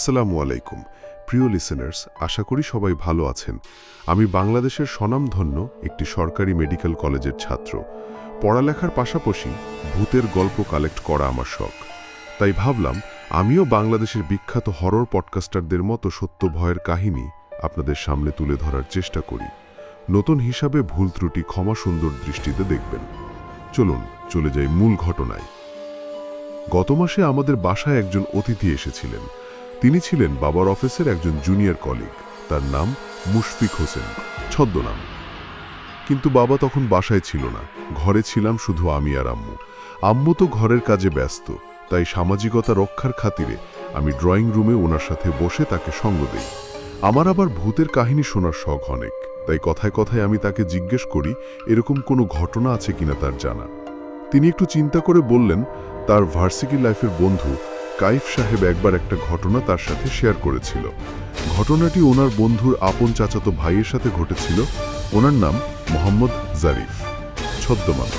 আসসালামু আলাইকুম প্রিয় লিসেনার্স, আশা করি সবাই ভালো আছেন। আমি বাংলাদেশের স্বনামধন্য একটি সরকারি মেডিকেল কলেজের ছাত্র। পড়ালেখার পাশাপাশি ভূতের গল্প কালেক্ট করা আমার শখ। তাই ভাবলাম আমিও বাংলাদেশের বিখ্যাত হরর পডকাস্টারদের মতো সত্য ভয়ের কাহিনী আপনাদের সামনে তুলে ধরার চেষ্টা করি। নতুন হিসাবে ভুল ত্রুটি ক্ষমা সুন্দর দৃষ্টিতে দেখবেন। চলুন চলে যাই মূল ঘটনায়। গত মাসে আমাদের বাসায় একজন অতিথি এসেছিলেন। তিনি ছিলেন বাবার অফিসের একজন জুনিয়র কলিগ। তার নাম মুশফিক হোসেন, ছদ্মনাম। কিন্তু বাবা তখন বাসায় ছিল না, ঘরে ছিলাম শুধু আমি আর আম্মু। আম্মু তো ঘরের কাজে ব্যস্ত, তাই সামাজিকতা রক্ষার খাতিরে আমি ড্রয়িং রুমে ওনার সাথে বসে তাকে সঙ্গ দেই। আমার আবার ভূতের কাহিনী শোনার শখ অনেক, তাই কথায় কথায় আমি তাকে জিজ্ঞেস করি এরকম কোনো ঘটনা আছে কিনা তার জানা। তিনি একটু চিন্তা করে বললেন, তার ভার্সিটি লাইফের বন্ধু কাইফ সাহেব একবার একটা ঘটনা তার সাথে শেয়ার করেছিল। ঘটনাটি ওনার বন্ধুর আপন চাচাতো ভাইয়ের সাথে ঘটেছিল। ওনার নাম মোহাম্মদ জারিফ, ছদ্মনাম।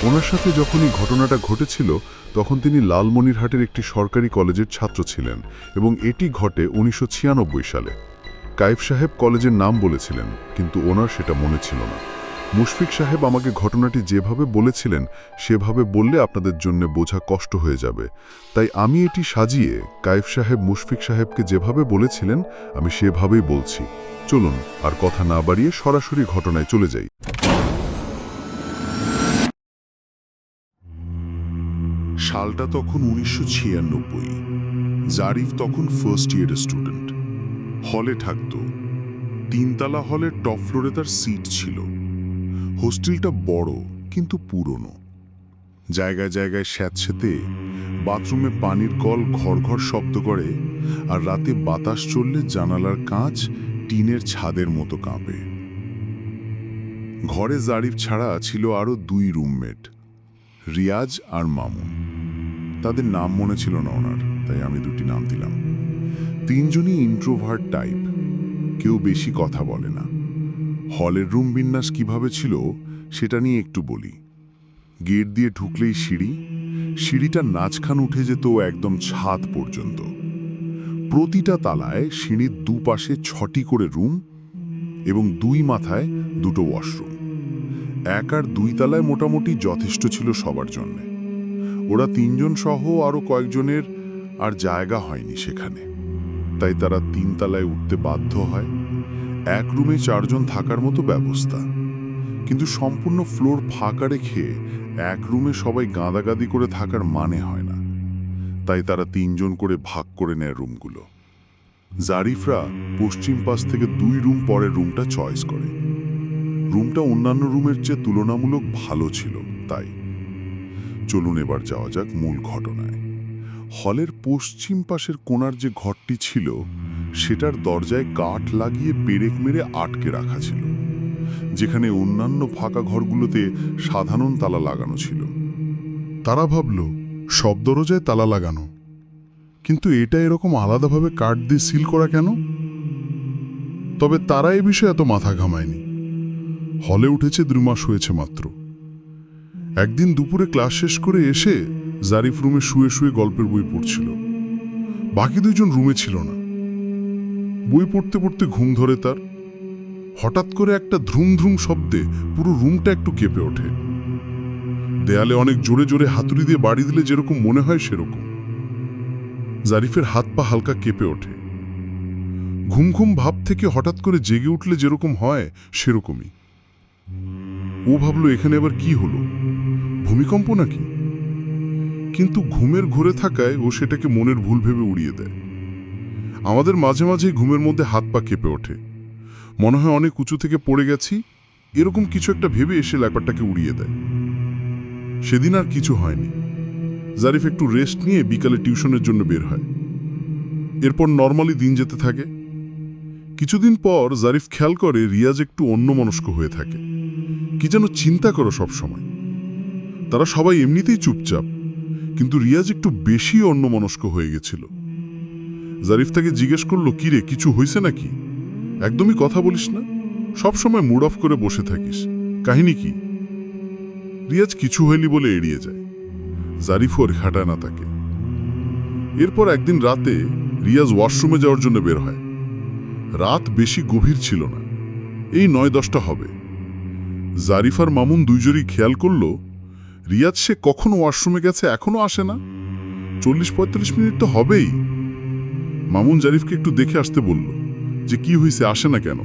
ওনার সাথে যখন এই ঘটনাটা ঘটেছিল তখন তিনি লালমনিরহাটের একটি সরকারি কলেজের ছাত্র ছিলেন এবং এটি ঘটে 1996 সালে। কাইফ সাহেব কলেজের নাম বলেছিলেন, কিন্তু ওনার সেটা মনে ছিল না। মুশফিক সাহেব আমাকে ঘটনাটি যেভাবে বলেছিলেন সেভাবে বললে আপনাদের জন্য বোঝা কষ্ট হয়ে যাবে, তাই আমি এটি সাজিয়ে কাইফ সাহেব মুশফিক সাহেবকে যেভাবে বলেছিলেন আমি সেভাবেই বলছি। চলুন আর কথা না বাড়িয়ে সরাসরি ঘটনায় চলে যাই। সালটা তখন 1996। জারিফ তখন ফার্স্ট ইয়ারের স্টুডেন্ট। হলে থাকত। 3তলা হলের টপ ফ্লোরে তার সিট ছিল। হোস্টেলটা বড় কিন্তু পুরনো। জায়গায় জায়গায় স্যাঁতসেঁতে, বাথরুমে পানির কল ঘর ঘর শব্দ করে, আর রাতে বাতাস চললে জানালার কাঁচ টিনের ছাদের মতো কাঁপে। ঘরে জারিফ ছাড়া ছিল আরও 2 রুমমেট, রিয়াজ আর মামুন। তাদের নাম মনে ছিল না ওনার, তাই আমি 2টি নাম দিলাম। 3জনই ইন্ট্রোভার্ট টাইপ, কেউ বেশি কথা বলে না। হলের রুম বিন্যাস কিভাবে ছিল সেটা নিয়ে একটু বলি। গেট দিয়ে ঢুকলেই সিঁড়িটা নাচখান উঠে যেত একদম ছাদ পর্যন্ত। প্রতিটা তালায় সিঁড়ির দুপাশে 6টি করে রুম এবং 2 মাথায় 2টো ওয়াশরুম। 1 আর 2 তলায় মোটামুটি যথেষ্ট ছিল সবার জন্য। ওরা 3জন সহ আরও কয়েকজনের আর জায়গা হয়নি সেখানে, তাই তারা 3 তলায় উঠতে বাধ্য হয়। 1 রুমে 4জন থাকার মতো ব্যবস্থা, কিন্তু সম্পূর্ণ ফ্লোর ফাঁকা রেখে 1 রুমে সবাই গাদাগাদি করে থাকার মানে হয় না, তাই তারা 3জন করে ভাগ করে নেয় রুমগুলো। জারিফরা পশ্চিম পাশ থেকে 2 রুম পরের রুমটা চয়েস করে। রুমটা অন্যান্য রুমের চেয়ে তুলনামূলক ভালো ছিল। তাই চলুন এবার যাওয়া যাক মূল ঘটনায়। হলের পশ্চিম পাশের কোণার যে ঘরটি ছিল সেটার দরজায় কাঠ লাগিয়ে পেরেক মেরে আটকে রাখা ছিল, যেখানে অন্যান্য ফাঁকা ঘরগুলোতে সাধারণ তালা লাগানো ছিল। তারা ভাবল সব দরজায় তালা লাগানো, কিন্তু এটা এরকম আলাদাভাবে কাঠ দিয়ে সিল করা কেন? তবে তারা এ বিষয়ে এত মাথা ঘামায়নি। হলে উঠেছে 2 মাস হয়েছে মাত্র। একদিন দুপুরে ক্লাস শেষ করে এসে জারিফ রুমে শুয়ে শুয়ে গল্পের বই পড়ছিল। বাকি 2জন রুমে ছিল না। বই পড়তে পড়তে ঘুম ধরে তার। হঠাৎ করে একটা ধ্রুম ধ্রুম শব্দে পুরো রুমটা একটু কেঁপে ওঠে। দেয়ালে অনেক জোরে জোরে হাতুড়ি দিয়ে বাড়ি দিলে যেরকম মনে হয় সেরকম। জারিফের হাত পা হালকা কেঁপে ওঠে। ঘুম ঘুম ভাব থেকে হঠাৎ করে জেগে উঠলে যেরকম হয় সেরকমই। ও ভাবল এখানে আবার কি হলো, ভূমিকম্প নাকি? কিন্তু ঘুমের ঘোরে থাকায় ও সেটাকে মনের ভুল ভেবে উড়িয়ে দেয়। আমাদের মাঝে মাঝে ঘুমের মধ্যে হাত পা কেঁপে ওঠে, মনে হয় অনেক উঁচু থেকে পড়ে গেছি, এরকম কিছু একটা ভেবে এসে ব্যাপারটাকে উড়িয়ে দেয়। সেদিন আর কিছু হয়নি। জারিফ একটু রেস্ট নিয়ে বিকালে টিউশনের জন্য বের হয়। এরপর নর্মালি দিন যেতে থাকে। কিছুদিন পর জারিফ খেয়াল করে রিয়াজ একটু অন্যমনস্ক হয়ে থাকে, কি যেন চিন্তা করো সব সময়। তারা সবাই এমনিতেই চুপচাপ, কিন্তু রিয়াজ একটু বেশি অন্যমনস্ক হয়ে গেছিল। জারিফ তাকে জিজ্ঞেস করলো, কি রে, কিছু হয়েছে নাকি? একদমই কথা বলিস না, সব সময় মুড অফ করে বসে থাকিস, কাহিনী কি? রিয়াজ কিছু হয়নি বলে এড়িয়ে যায়। জারিফ ওর ঘাটায় না তাকে। এরপর একদিন রাতে রিয়াজ ওয়াশরুমে যাওয়ার জন্য বের হয়। রাত বেশি গভীর ছিল না, এই 9-10টা হবে। জারিফ আর মামুন দুইজনই খেয়াল করল রিয়াজ সে কখন ওয়াশরুমে গেছে এখনো আসে না। 40-45 মিনিট তো হবেই। মামুন জারিফকে একটু দেখে আসতে বলল যে কি হয়েছে, আসে না কেন।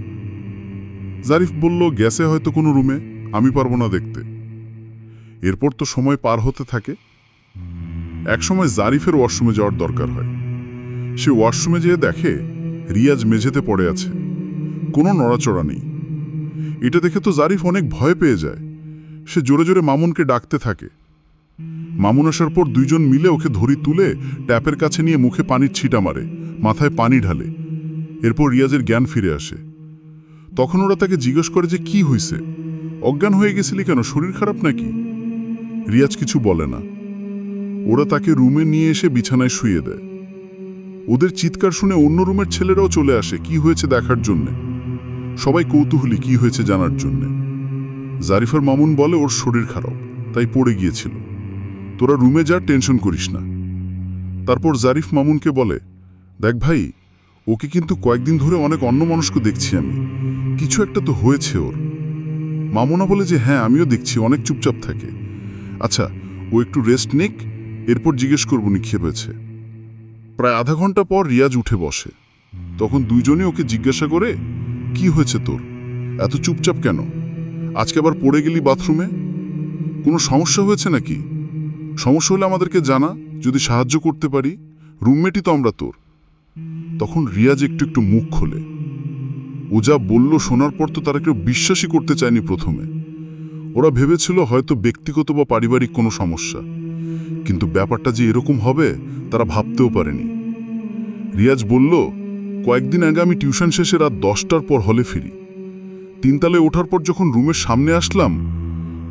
জারিফ বলল গেছে হয়তো কোনো রুমে, আমি পারবো না দেখতে। এরপর তো সময় পার হতে থাকে। একসময় জারিফের ওয়াশরুমে যাওয়ার দরকার হয়। সে ওয়াশরুমে যেয়ে দেখে রিয়াজ মেঝেতে পড়ে আছে, কোনো নড়াচড়া নেই। এটা দেখে তো জারিফ অনেক ভয় পেয়ে যায়। সে জোরে জোরে মামুনকে ডাকতে থাকে। মামুন আসার পর দুইজন মিলে ওকে ধরি তুলে ট্যাপের কাছে নিয়ে মুখে পানির ছিটা মারে, মাথায় পানি ঢালে। এরপর রিয়াজের জ্ঞান ফিরে আসে। তখন ওরা তাকে জিজ্ঞেস করে যে কি হয়েছে, অজ্ঞান হয়ে গেছিলি কেন, শরীর খারাপ নাকি? রিয়াজ কিছু বলে না। ওরা তাকে রুমে নিয়ে এসে বিছানায় শুইয়ে দেয়। ওদের চিৎকার শুনে অন্য রুমের ছেলেরাও চলে আসে কি হয়েছে দেখার জন্যে। সবাই কৌতূহলী কি হয়েছে জানার জন্যে। জারিফার মামুন বলে ওর শরীর খারাপ, তাই পড়ে গিয়েছিল, তোরা রুমে যা, টেনশন করিস না। তারপর জারিফ মামুনকে বলে, দেখ ভাই, ওকে কিন্তু কয়েকদিন ধরে অনেক অন্যমনস্ক দেখছি আমি, কিছু একটা তো হয়েছে ওর। মামুনা বলে যে হ্যাঁ আমিও দেখছি অনেক চুপচাপ থাকে। আচ্ছা ও একটু রেস্ট নিক, এরপর জিজ্ঞেস করবো নি কি হয়েছে। প্রায় আধা ঘন্টা পর রিয়াজ উঠে বসে। তখন দুইজনই ওকে জিজ্ঞাসা করে, কি হয়েছে তোর, এত চুপচাপ কেন? আজকে আবার পড়ে গেলি বাথরুমে, কোনো সমস্যা হয়েছে নাকি? সমস্যা হলে আমাদেরকে জানা, যদি সাহায্য করতে পারি, রুমমেটই তো আমরা তোর। তখন রিয়াজ একটু একটু মুখ খোলে। ও যা বলল শোনার পর তো তারা কেউ বিশ্বাসই করতে চায়নি প্রথমে। ওরা ভেবেছিল হয়তো ব্যক্তিগত বা পারিবারিক কোনো সমস্যা, কিন্তু ব্যাপারটা যে এরকম হবে তারা ভাবতেও পারেনি। রিয়াজ বলল, কয়েকদিন আগে আমি টিউশন শেষে রাত 10টার পর হলে ফিরি। 3 তলায় ওঠার পর যখন রুমের সামনে আসলাম,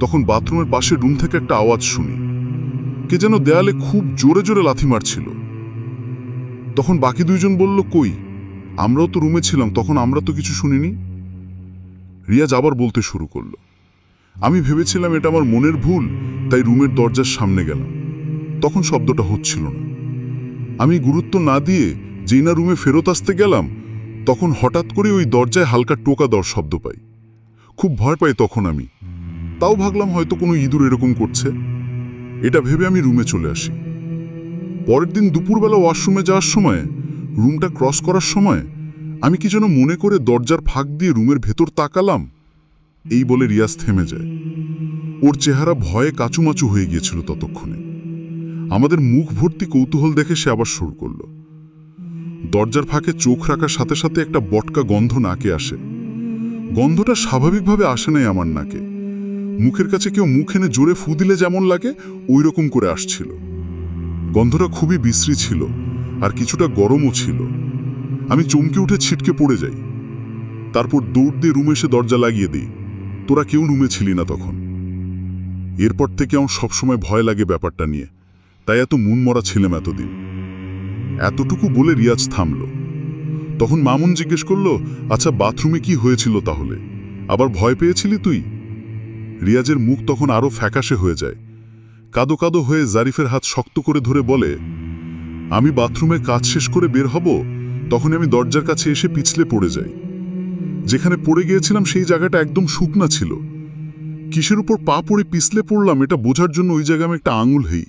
তখন বাথরুমের পাশে রুম থেকে একটা আওয়াজ শুনি, কে যেন দেয়ালে খুব জোরে জোরে লাথি মারছিল। তখন বাকি দুইজন বলল, কই, আমরাও তো রুমে ছিলাম, তখন আমরা তো কিছু শুনিনি। রিয়াজ আবার বলতে শুরু করলো, আমি ভেবেছিলাম এটা আমার মনের ভুল, তাই রুমের দরজার সামনে গেলাম, তখন শব্দটা হচ্ছিল না। আমি গুরুত্ব না দিয়ে যেই না রুমে ফেরত আসতে গেলাম, তখন হঠাৎ করে ওই দরজায় হালকা টোকা দেওয়ার শব্দ পাই। খুব ভয় পাই তখন আমি, তাও ভাবলাম হয়তো কোনো ইঁদুর এরকম করছে। এটা ভেবে আমি রুমে চলে আসি। পরের দিন দুপুরবেলা ওয়াশরুমে যাওয়ার সময়, রুমটা ক্রস করার সময় আমি কি যেন মনে করে দরজার ফাঁক দিয়ে রুমের ভেতর তাকালাম। এই বলে রিয়াজ থেমে যায়। ওর চেহারা ভয়ে কাচুমাচু হয়ে গিয়েছিল ততক্ষণে। আমাদের মুখ ভর্তি কৌতূহল দেখে সে আবার শুরু করল। দরজার ফাঁকে চোখ রাখার সাথে সাথে একটা বটকা গন্ধ নাকে আসে। গন্ধটা স্বাভাবিকভাবে আসে নাই আমার নাকে। মুখের কাছে কেউ মুখ এনে জোরে ফু দিলে যেমন লাগে ওই রকম করে আসছিল। গন্ধটা খুবই বিশ্রী ছিল, আর কিছুটা গরমও ছিল। আমি চমকে উঠে ছিটকে পড়ে যাই। তারপর দৌড় দিয়ে রুমে এসে দরজা লাগিয়ে দিই। তোরা কেউ রুমে ছিলি না তখন। এরপর থেকে আমার সবসময় ভয় লাগে ব্যাপারটা নিয়ে, তাই এত মন মরা ছিলাম এতদিন। এতটুকু বলে রিয়াজ থামল। তখন মামুন জিজ্ঞেস করলো, আচ্ছা বাথরুমে কি হয়েছিল তাহলে, আবার ভয় পেয়েছিলি তুই? রিয়াজের মুখ তখন আরো ফ্যাকাশে হয়ে যায়। কাদো কাদো হয়ে জারিফের হাত শক্ত করে ধরে বলে, আমি বাথরুমে কাজ শেষ করে বের হব, তখন আমি দরজার কাছে এসে পিছলে পড়ে যাই। যেখানে পড়ে গিয়েছিলাম সেই জায়গাটা একদম শুকনা ছিল। কিসের উপর পা পড়ে পিছলে পড়লাম এটা বোঝার জন্য ওই জায়গায় আমি একটা আঙুল হেই,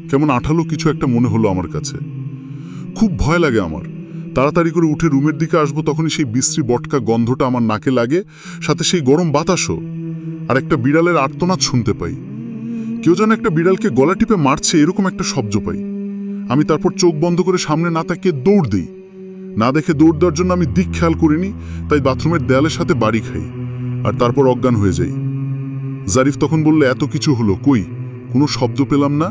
কেমন আঠালো কিছু একটা মনে হলো আমার কাছে। খুব ভয় লাগে আমার। তাড়াতাড়ি করে উঠে রুমের দিকে আসবো, তখনই সেই বিশ্রী বটকা গন্ধটা আমার নাকে লাগে, সাথে সেই গরম বাতাসও, আর একটা বিড়ালের আর্তনাদ শুনতে পাই। কেউ যেন একটা বিড়ালকে গলা টিপে মারছে এরকম একটা শব্দ পাই। আমি তারপর চোখ বন্ধ করে সামনে না তাকিয়ে দৌড় দিই। না দেখে দৌড় দেওয়ার জন্য আমি দিক খেয়াল করিনি, তাই বাথরুমের দেয়ালের সাথে বাড়ি খাই, আর তারপর অজ্ঞান হয়ে যাই। জারিফ তখন বলল, এত কিছু হলো, কই কোনো শব্দ পেলাম না।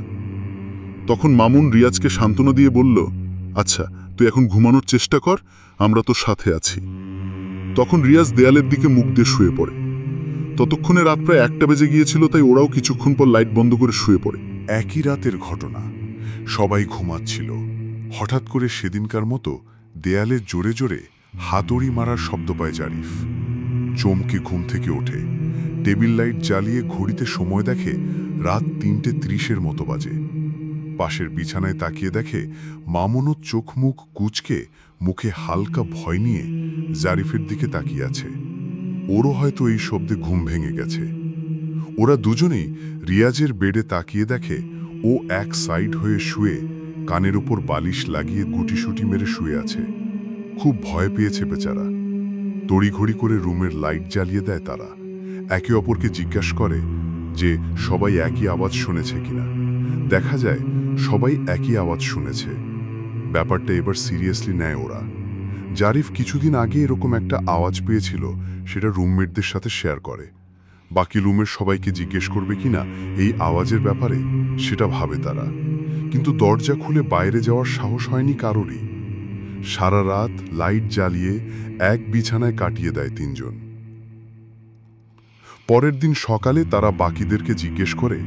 তখন মামুন রিয়াজকে সান্ত্বনা দিয়ে বলল, আচ্ছা তুই এখন ঘুমানোর চেষ্টা কর, আমরা তো সাথে আছি। তখন রিয়াজ দেয়ালের দিকে মুখ দিয়ে শুয়ে পড়ে। ততক্ষণে রাত প্রায় 1টা বেজে গিয়েছিল, তাই ওরাও কিছুক্ষণ পর লাইট বন্ধ করে শুয়ে পড়ে। একই রাতের ঘটনা, সবাই ঘুমাচ্ছিল। হঠাৎ করে সেদিনকার মতো দেয়ালে জোরে জোরে হাতুড়ি মারার শব্দ পায় জারিফ। চমকে ঘুম থেকে ওঠে, টেবিল লাইট জ্বালিয়ে ঘড়িতে সময় দেখে রাত 3:30 মতো বাজে। পাশের বিছানায় তাকিয়ে দেখে মামুনও চোখ মুখ কুঁচকে মুখে হালকা ভয় নিয়ে জারিফের দিকে তাকিয়ে আছে। ওরও হয়তো এই শব্দে ঘুম ভেঙে গেছে। ওরা দুজনেই রিয়াজের বেডে তাকিয়ে দেখে ও এক সাইড হয়ে শুয়ে কানের উপর বালিশ লাগিয়ে গুটিসুটি মেরে শুয়ে আছে। খুব ভয় পেয়েছে বেচারা। তড়িঘড়ি করে রুমের লাইট জ্বালিয়ে দেয় তারা। একে অপরকে জিজ্ঞাসা করে যে সবাই একই আওয়াজ শুনেছে কিনা। দেখা যায় সবাই একই আওয়াজ শুনেছে। ব্যাপারটা এবার সিরিয়াসলি নেয় ওরা। জারিফ কিছুদিন আগে এরকম একটা আওয়াজ পেয়েছিল, সেটা রুমমেটদের সাথে শেয়ার করে। বাকি রুমের সবাইকে জিজ্ঞেস করবে কিনা এই আওয়াজের ব্যাপারে সেটা ভাবে তারা। কিন্তু দরজা খুলে বাইরে যাওয়ার সাহস হয়নি কারোরই। সারা রাত লাইট জ্বালিয়ে এক বিছানায় কাটিয়ে দেয় তিনজন। পরের দিন সকালে তারা বাকিদেরকে জিজ্ঞেস করে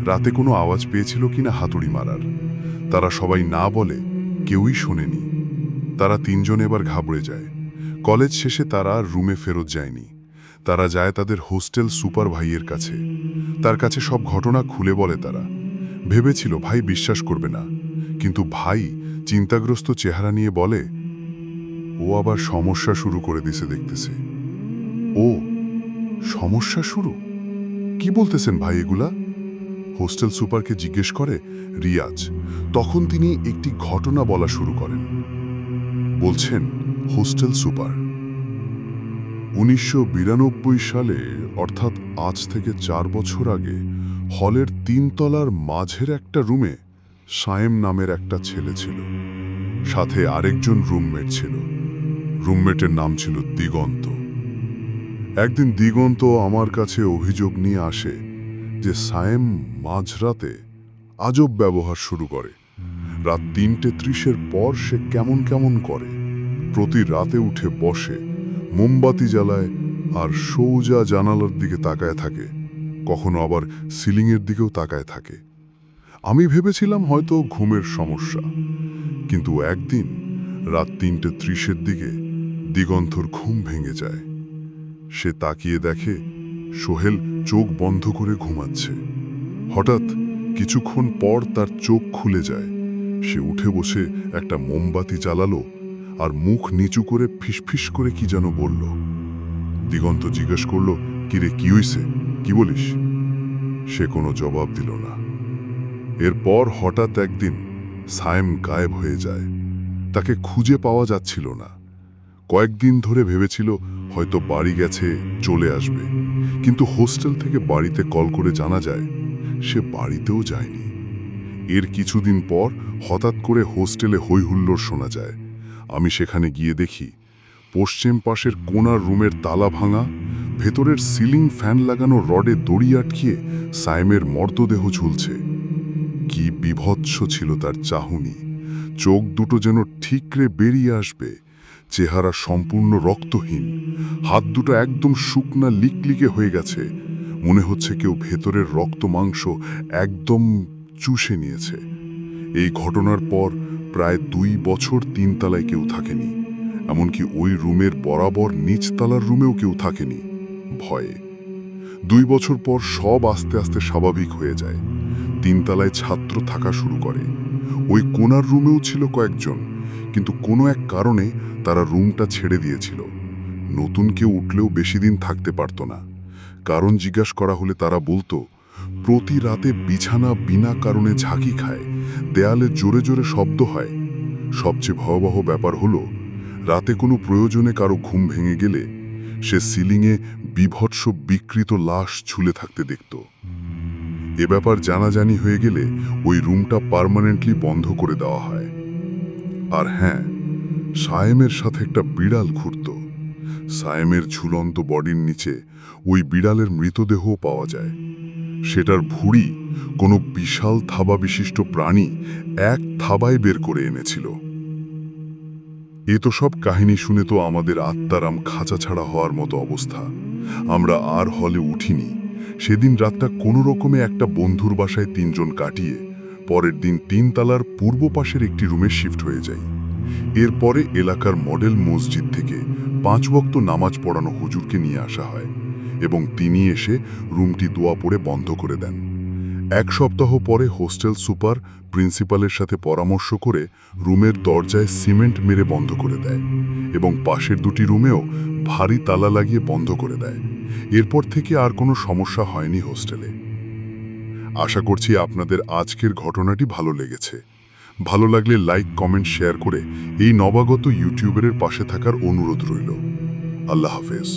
রাতে কোনো আওয়াজ পেয়েছিল কিনা হাতুড়ি মারার। তারা সবাই না বলে, কেউই শোনেনি। তারা তিনজন এবার ঘাবড়ে যায়। কলেজ শেষে তারা রুমে ফেরত যায়নি। তারা যায় তাদের হোস্টেল সুপার ভাইয়ের কাছে। তার কাছে সব ঘটনা খুলে বলে তারা। ভেবেছিল ভাই বিশ্বাস করবে না, কিন্তু ভাই চিন্তাগ্রস্ত চেহারা নিয়ে বলে, ও আবার সমস্যা শুরু করে দিছে দেখতেছে। ও সমস্যা শুরু? কি বলতেছেন ভাই এগুলা? হোস্টেল সুপারকে জিজ্ঞেস করে রিয়াজ। তখন তিনি একটি ঘটনা বলা শুরু করেন। বলছেন হোস্টেল সুপার, 1992 সালে, অর্থাৎ আজ থেকে 4 বছর আগে, হলের 3 তলার মাঝের একটা রুমে সায়েম নামের একটা ছেলে ছিল। সাথে আরেকজন রুমমেট ছিল। রুমমেটের নাম ছিল দিগন্ত। একদিন দিগন্ত আমার কাছে অভিযোগ নিয়ে আসে যে সায়েম মাঝরাতে আজব ব্যবহার শুরু করে। রাত 3:30-এর পর সে কেমন কেমন করে। প্রতি রাতে উঠে বসে, মোমবাতি জ্বালায় আর সোজা জানালার দিকে তাকায় থাকে। কখনো আবার সিলিংয়ের দিকেও তাকায় থাকে। আমি ভেবেছিলাম হয়তো ঘুমের সমস্যা। কিন্তু একদিন রাত 3:30-এর দিকে দিগন্তর ঘুম ভেঙে যায়। সে তাকিয়ে দেখে সোহেল চোখ বন্ধ করে ঘুমাচ্ছে। হঠাৎ কিছুক্ষণ পর তার চোখ খুলে যায়। সে উঠে বসে একটা মোমবাতি জ্বালালো আর মুখ নিচু করে ফিসফিস করে কি যেন বলল। দিগন্ত জিজ্ঞেস করল, কিরে কি হইছে, কি বলিস? সে কোনো জবাব দিল না। এরপর হঠাৎ একদিন সায়েম গায়েব হয়ে যায়। তাকে খুঁজে পাওয়া যাচ্ছিল না। কয়েকদিন ধরে ভেবেছিল হয়তো বাড়ি গেছে, চলে আসবে। কিন্তু হোস্টেল থেকে বাড়িতে কল করে জানা যায় সে বাড়িতেও যায়নি। এর কিছুদিন পর হঠাৎ করে হোস্টেলে হই হুল্লোড় শোনা যায়। আমি সেখানে গিয়ে দেখি পশ্চিম পাশের কোণার রুমের তালা ভাঙা, ভেতরের সিলিং ফ্যান লাগানো রডে দড়ি আটকিয়ে সায়েমের মর্তদেহ ঝুলছে। কি বিভৎস ছিল তার চাহনি! চোখ দুটো যেন ঠিকরে বেরিয়ে আসবে। চেহারা সম্পূর্ণ রক্তহীন। হাত দুটো একদম শুকনা লিকলিকে হয়ে গেছে। মনে হচ্ছে কেউ ভেতরের রক্ত মাংস একদম চুষে নিয়েছে। এই ঘটনার পর প্রায় 2 বছর 3 তলায় কেউ থাকেনি। এমনকি ওই রুমের বরাবর নিচতলার রুমেও কেউ থাকেনি, ভয়ে। 2 বছর পর সব আস্তে আস্তে স্বাভাবিক হয়ে যায়। 3 তলায় ছাত্র থাকা শুরু করে। ওই কোণার রুমেও ছিল কয়েকজন, কিন্তু কোনো এক কারণে তারা রুমটা ছেড়ে দিয়েছিল। নতুন কেউ উঠলেও বেশি দিন থাকতে পারত না। কারণ জিজ্ঞাসা করা হলে তারা বলতো প্রতি রাতে বিছানা বিনা কারণে ঝাঁকি খায়, দেয়ালে জোরে জোরে শব্দ হয়। সবচেয়ে ভয়াবহ ব্যাপার হলো রাতে কোনো প্রয়োজনে কারো ঘুম ভেঙে গেলে সে সিলিংয়ে বিভৎস বিকৃত লাশ ঝুলে থাকতে দেখত। এ ব্যাপার জানাজানি হয়ে গেলে ওই রুমটা পার্মানেন্টলি বন্ধ করে দেওয়া হয়। আর হ্যাঁ, সায়েমের সাথে একটা বিড়াল ঘুরত। সায়েমের ঝুলন্ত বডির নিচে ওই বিড়ালের মৃতদেহও পাওয়া যায়। সেটার ভুঁড়ি কোনো বিশাল থাবা বিশিষ্ট প্রাণী এক থাবায় বের করে এনেছিল। এ তো সব কাহিনী শুনে তো আমাদের আত্মারাম খাঁচা ছাড়া হওয়ার মতো অবস্থা। আমরা আর হলে উঠিনি। সেদিন রাতটা কোনো রকমে একটা বন্ধুর বাসায় 3 জন কাটিয়ে পরের দিন 3 তলার পূর্ব পাশের একটি রুমে শিফট হয়ে যাই। এরপরে এলাকার মডেল মসজিদ থেকে 5 ওয়াক্ত নামাজ পড়ানো হুজুরকে নিয়ে আসা হয় এবং তিনি এসে রুমটি দোয়া পড়ে বন্ধ করে দেন। 1 সপ্তাহ পরে হোস্টেল সুপার প্রিন্সিপালের সাথে পরামর্শ করে রুমের দরজায় সিমেন্ট মেরে বন্ধ করে দেয় এবং পাশের দুটি রুমেও ভারী তালা লাগিয়ে বন্ধ করে দেয়। এরপর থেকে আর কোনো সমস্যা হয়নি হোস্টেলে। আশা করছি আপনাদের আজকের ঘটনাটি ভালো লেগেছে। ভালো লাগলে লাইক, কমেন্ট, শেয়ার করে এই নবাগত ইউটিউবারের পাশে থাকার অনুরোধ রইল। আল্লাহ হাফেজ।